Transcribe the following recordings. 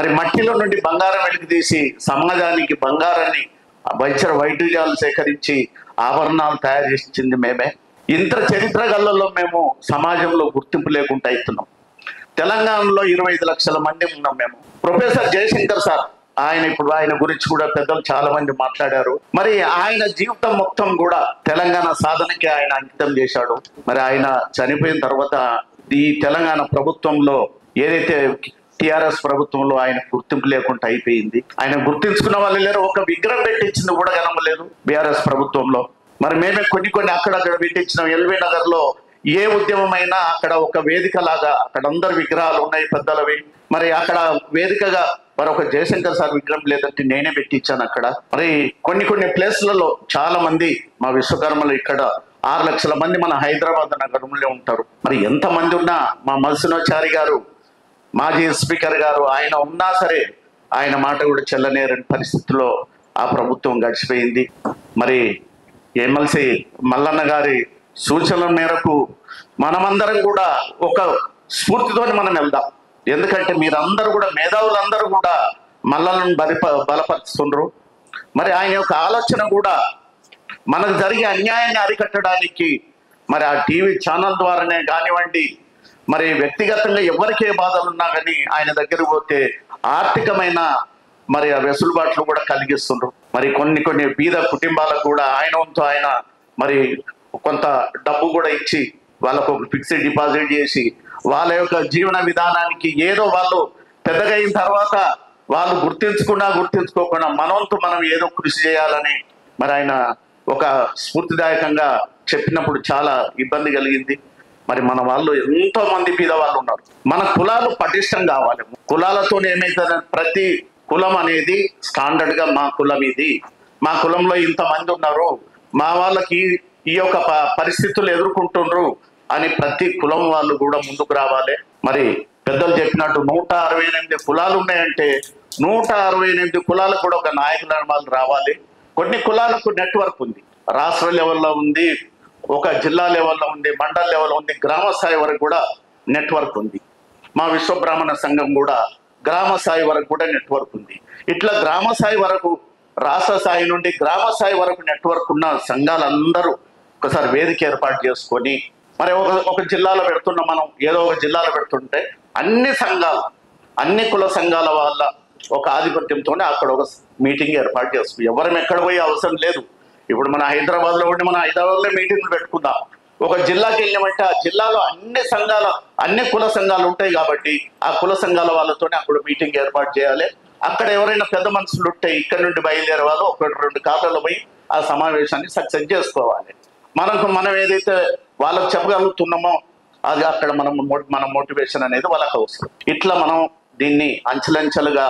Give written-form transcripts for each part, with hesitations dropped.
మరి మట్టిలో నుండి బంగారం వెలికి తీసి సమాజానికి బంగారాన్ని వైఢూర్యాలు సేకరించి ఆభరణాలు తయారు చేసింది మేమే. ఇంత చరిత్ర గల్లలో మేము సమాజంలో గుర్తింపు లేకుండా అవుతున్నాం. తెలంగాణలో 25 లక్షల మంది ఉన్నాం మేము. ప్రొఫెసర్ జయశంకర్ సార్, ఆయన గురించి కూడా పెద్దలు చాలా మంది మాట్లాడారు. మరి ఆయన జీవితం మొత్తం కూడా తెలంగాణ సాధనకి ఆయన అంకితం చేశాడు. మరి ఆయన చనిపోయిన తర్వాత ఈ తెలంగాణ ప్రభుత్వంలో ఏదైతే టిఆర్ఎస్ ప్రభుత్వంలో ఆయన గుర్తింపు లేకుండా అయిపోయింది. ఆయన గుర్తించుకున్న వాళ్ళు లేరు. ఒక విగ్రహం పెట్టించింది కూడా కనబడలేదు బీఆర్ఎస్ ప్రభుత్వంలో. మరి మేమే కొన్ని అక్కడక్కడ పెట్టించినాం. ఎల్బీ నగర్ లో ఏ ఉద్యమమైనా అక్కడ ఒక వేదిక లాగా అక్కడ అందరు విగ్రహాలు ఉన్నాయి పెద్దలవి. మరి అక్కడ వేదికగా మరి ఒక జయశంకర్ సార్ విగ్రహం లేదంటే నేనే పెట్టించాను అక్కడ. మరి కొన్ని ప్లేస్లలో చాలా మంది మా విశ్వకర్మలు ఇక్కడ 6 లక్షల మంది మన హైదరాబాద్ నగరంలో ఉంటారు. మరి ఎంతమంది ఉన్నా మా మల్సినాచారి గారు, మాజీ స్పీకర్ గారు, ఆయన ఉన్నా సరే ఆయన మాట కూడా చెల్లనేరని పరిస్థితుల్లో ఆ ప్రభుత్వం గడిచిపోయింది. మరి ఎమ్మెల్సీ మల్లన్న గారి సూచనల మేరకు మనమందరం కూడా ఒక స్ఫూర్తితోని మనం వెళ్దాం. ఎందుకంటే మీరందరూ కూడా మేధావులందరూ కూడా మల్లన్నను బలపరుస్తుండ్రు. మరి ఆయన యొక్క ఆలోచన కూడా మనకు జరిగే అన్యాయాన్ని అరికట్టడానికి మరి ఆ టీవీ ఛానల్ ద్వారానే కానివ్వండి, మరి వ్యక్తిగతంగా ఎవరికే బాధలు ఉన్నా కానీ ఆయన దగ్గరికి పోతే ఆర్థికమైన మరి ఆ వెసులుబాట్లు కూడా కలిగిస్తుండ్రు. మరి కొన్ని బీద కుటుంబాలకు కూడా ఆయన వంతు ఆయన మరి కొంత డబ్బు కూడా ఇచ్చి వాళ్ళకు ఒక ఫిక్స్డ్ డిపాజిట్ చేసి వాళ్ళ యొక్క జీవన విధానానికి ఏదో వాళ్ళు పెద్దగా అయిన తర్వాత వాళ్ళు గుర్తించుకోకుండా మనవంతు మనం ఏదో కృషి చేయాలని మరి ఆయన ఒక స్ఫూర్తిదాయకంగా చెప్పినప్పుడు చాలా ఇబ్బంది కలిగింది. మరి మన వాళ్ళు ఎంతో మంది బీద వాళ్ళు ఉన్నారు. మన కులాలు పటిష్టం కావాలి. కులాలతో ఏమైతుందంటే ప్రతి కులం అనేది స్టాండర్డ్ గా మా కులం ఇది, మా కులంలో ఇంతమంది ఉన్నారు, మా వాళ్ళకి ఈ యొక్క పరిస్థితులు ఎదుర్కొంటున్నారు అని ప్రతి కులం వాళ్ళు కూడా ముందుకు రావాలి. మరి పెద్దలు చెప్పినట్టు 168 కులాలు ఉన్నాయంటే 168 కులాలకు కూడా ఒక నాయకుల వాళ్ళు రావాలి. కొన్ని కులాలకు నెట్వర్క్ ఉంది, రాష్ట్ర లెవెల్లో ఉంది, ఒక జిల్లా లెవెల్లో ఉంది, మండల లెవెల్లో ఉంది, గ్రామ స్థాయి వరకు కూడా నెట్వర్క్ ఉంది. మా విశ్వబ్రాహ్మణ సంఘం కూడా గ్రామ స్థాయి వరకు కూడా నెట్వర్క్ ఉంది. ఇట్లా గ్రామ స్థాయి వరకు, రాష్ట్ర స్థాయి నుండి గ్రామ స్థాయి వరకు నెట్వర్క్ ఉన్న సంఘాలందరూ ఒకసారి వేదిక ఏర్పాటు చేసుకొని మరి ఒక జిల్లాలో పెడుతున్నాం మనం, ఏదో ఒక జిల్లాలో పెడుతుంటే అన్ని సంఘాలు, అన్ని కుల సంఘాల వాళ్ళ ఒక ఆధిపత్యంతోనే అక్కడ ఒక మీటింగ్ ఏర్పాటు చేసుకుని ఎవరం ఎక్కడ పోయే అవసరం లేదు. ఇప్పుడు మన హైదరాబాద్లో ఉండి మన హైదరాబాద్లో మీటింగ్లు పెట్టుకుందాం. ఒక జిల్లాకి వెళ్ళామంటే ఆ జిల్లాలో అన్ని కుల సంఘాలు ఉంటాయి కాబట్టి ఆ కుల సంఘాల వాళ్ళతోనే అక్కడ మీటింగ్ ఏర్పాటు చేయాలి. అక్కడ ఎవరైనా పెద్ద మనుషులు ఉంటే ఇక్కడ నుండి బయలుదేరే వాళ్ళు 1-2 కార్లలో పోయి ఆ సమావేశాన్ని సక్సెస్ చేసుకోవాలి. మనం ఏదైతే వాళ్ళకు చెప్పగలుగుతున్నామో అది అక్కడ మన మోటివేషన్ అనేది వాళ్ళకి అవసరం. ఇట్లా మనం దీన్ని అంచెలంచెలుగా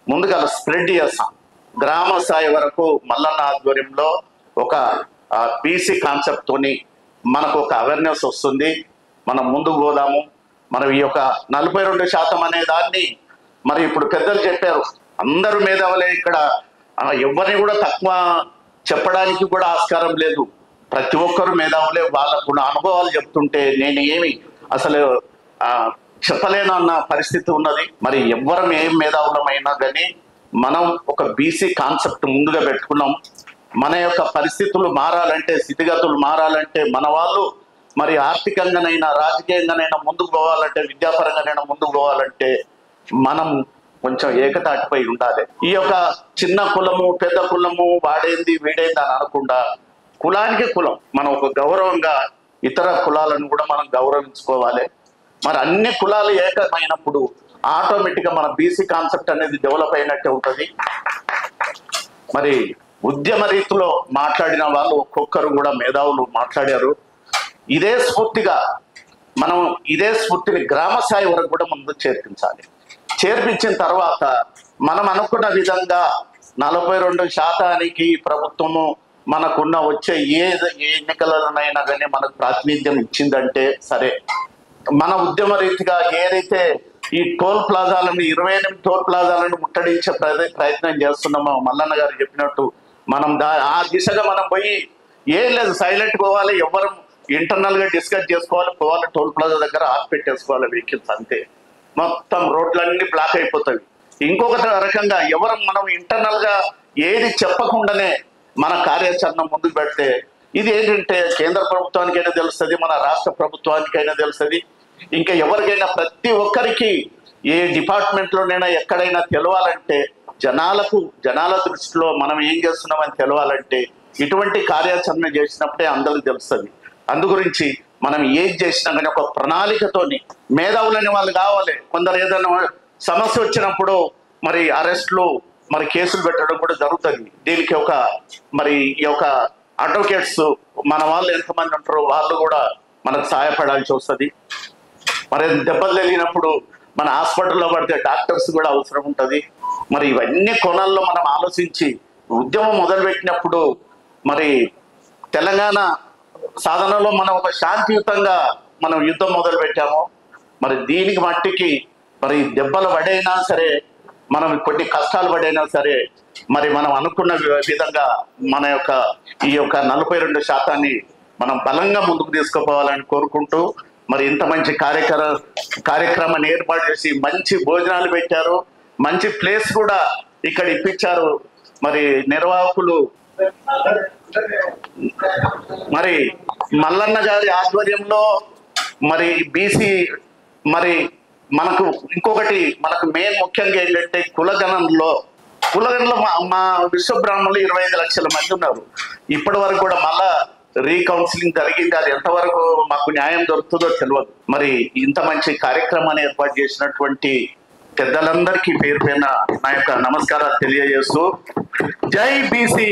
ముందుగా స్ప్రెడ్ చేస్తాం. గ్రామ స్థాయి వరకు మల్లన్న ఆధ్వర్యంలో ఒక బీసీ కాన్సెప్ట్ తోని మనకు ఒక అవేర్నెస్ వస్తుంది. మనం ముందుకు పోదాము. మనం ఈ యొక్క 42% అనే దాన్ని మరి ఇప్పుడు పెద్దలు చెప్పారు, అందరూ మేధావులే, ఇక్కడ ఎవరిని కూడా తక్కువ చెప్పడానికి కూడా ఆస్కారం లేదు. ప్రతి ఒక్కరు మేధావులే. వాళ్ళకున్న అనుభవాలు చెప్తుంటే నేను ఏమి అసలు చెప్పలేను అన్న పరిస్థితి ఉన్నది. మరి ఎవ్వరం ఏం మేధావులమైనా కానీ మనం ఒక బీసీ కాన్సెప్ట్ ముందుగా పెట్టుకున్నాం. మన యొక్క పరిస్థితులు మారాలంటే, స్థితిగతులు మారాలంటే, మన వాళ్ళు మరి ఆర్థికంగానైనా రాజకీయంగానైనా ముందుకు పోవాలంటే, విద్యాపరంగానైనా ముందుకు పోవాలంటే మనం కొంచెం ఏకతాటిపై ఉండాలి. ఈ యొక్క చిన్న కులము పెద్ద కులము వాడేంది వీడేంది అని అనకుండా కులానికి కులం మనం ఒక గౌరవంగా ఇతర కులాలను కూడా మనం గౌరవించుకోవాలి. మరి అన్ని కులాలు ఏకమైనప్పుడు ఆటోమేటిక్గా మన బీసీ కాన్సెప్ట్ అనేది డెవలప్ అయినట్టే ఉంటుంది. మరి ఉద్యమ రీతిలో మాట్లాడిన వాళ్ళు ఒక్కొక్కరు కూడా మేధావులు మాట్లాడారు. ఇదే స్ఫూర్తిని గ్రామ స్థాయి వరకు కూడా ముందు చేర్పించాలి. చేర్పించిన తర్వాత మనం అనుకున్న విధంగా 42% ప్రభుత్వము మనకున్న వచ్చే ఏ ఎన్నికలనైనా కానీ మనకు ప్రాతినిధ్యం ఇచ్చిందంటే సరే. మన ఉద్యమ రీతిగా ఏదైతే ఈ టోల్ ప్లాజాలను 28 టోల్ ప్లాజాలను ముట్టడించే ప్రయత్నం చేస్తున్నామో మల్లన్న గారు చెప్పినట్టు మనం ఆ దిశగా మనం పోయి ఏం లేదు, సైలెంట్ పోవాలి. ఎవరు ఇంటర్నల్ గా డిస్కస్ పోవాలి. టోల్ ప్లాజా దగ్గర ఆఫ్ పెట్టేసుకోవాలి వెహికల్స్, అంతే. మొత్తం రోడ్లన్నీ బ్లాక్ అయిపోతాయి. ఇంకొక రకంగా ఎవరు మనం ఇంటర్నల్ గా ఏది చెప్పకుండానే మన కార్యాచరణ ముందుకు పెడితే ఇది ఏంటంటే కేంద్ర ప్రభుత్వానికైనా తెలుస్తుంది, మన రాష్ట్ర ప్రభుత్వానికైనా తెలుస్తుంది, ఇంకా ఎవరికైనా ప్రతి ఒక్కరికి ఏ డిపార్ట్మెంట్ లోనైనా ఎక్కడైనా తెలవాలంటే జనాల దృష్టిలో మనం ఏం చేస్తున్నామని తెలవాలంటే ఇటువంటి కార్యాచరణ చేసినప్పుడే అందరికి తెలుస్తుంది. అందు గురించి మనం ఏది చేసినా కానీ ఒక ప్రణాళికతోని మేధావులని వాళ్ళు కావాలి. కొందరు ఏదైనా సమస్య వచ్చినప్పుడు మరి అరెస్టులు మరి కేసులు పెట్టడం కూడా జరుగుతుంది. దీనికి మరి ఈ యొక్క అడ్వకేట్స్ మన వాళ్ళు ఎంతమంది ఉంటారో వాళ్ళు కూడా మనకు సహాయపడాల్సి వస్తుంది. మరి దెబ్బలు తెలియనప్పుడు మన హాస్పిటల్లో పడితే డాక్టర్స్ కూడా అవసరం ఉంటుంది. మరి ఇవన్నీ కోణాల్లో మనం ఆలోచించి ఉద్యమం మొదలుపెట్టినప్పుడు మరి తెలంగాణ సాధనలో మనం ఒక శాంతియుతంగా మనం యుద్ధం మొదలు పెట్టాము. మరి దీనికి మట్టికి మరి దెబ్బలు పడైనా సరే, మనం కొన్ని కష్టాలు పడైనా సరే, మరి మనం అనుకున్న విధంగా మన ఈ యొక్క 42% మనం బలంగా ముందుకు తీసుకుపోవాలని కోరుకుంటూ మరి ఇంత మంచి కార్యక్రమాన్ని ఏర్పాటు చేసి మంచి భోజనాలు పెట్టారు, మంచి ప్లేస్ కూడా ఇక్కడ ఇప్పించారు. మరి నిర్వాహకులు మరి మల్లన్న గారి ఆధ్వర్యంలో మరి బీసీ మరి మనకు ఇంకొకటి మనకు మెయిన్ ముఖ్యంగా ఏంటంటే కులగణంలో మా విశ్వబ్రాహ్మణులు 25 లక్షల మంది ఉన్నారు. ఇప్పటి వరకు కూడా మళ్ళా రీకౌన్సిలింగ్ జరిగింది. అది ఎంతవరకు మాకు న్యాయం దొరుకుతుందో తెలియదు. మరి ఇంత మంచి కార్యక్రమాన్ని ఏర్పాటు చేసినటువంటి పెద్దలందరికీ పేరు పైన నా యొక్క నమస్కారాలు తెలియజేస్తూ జై బీసీ.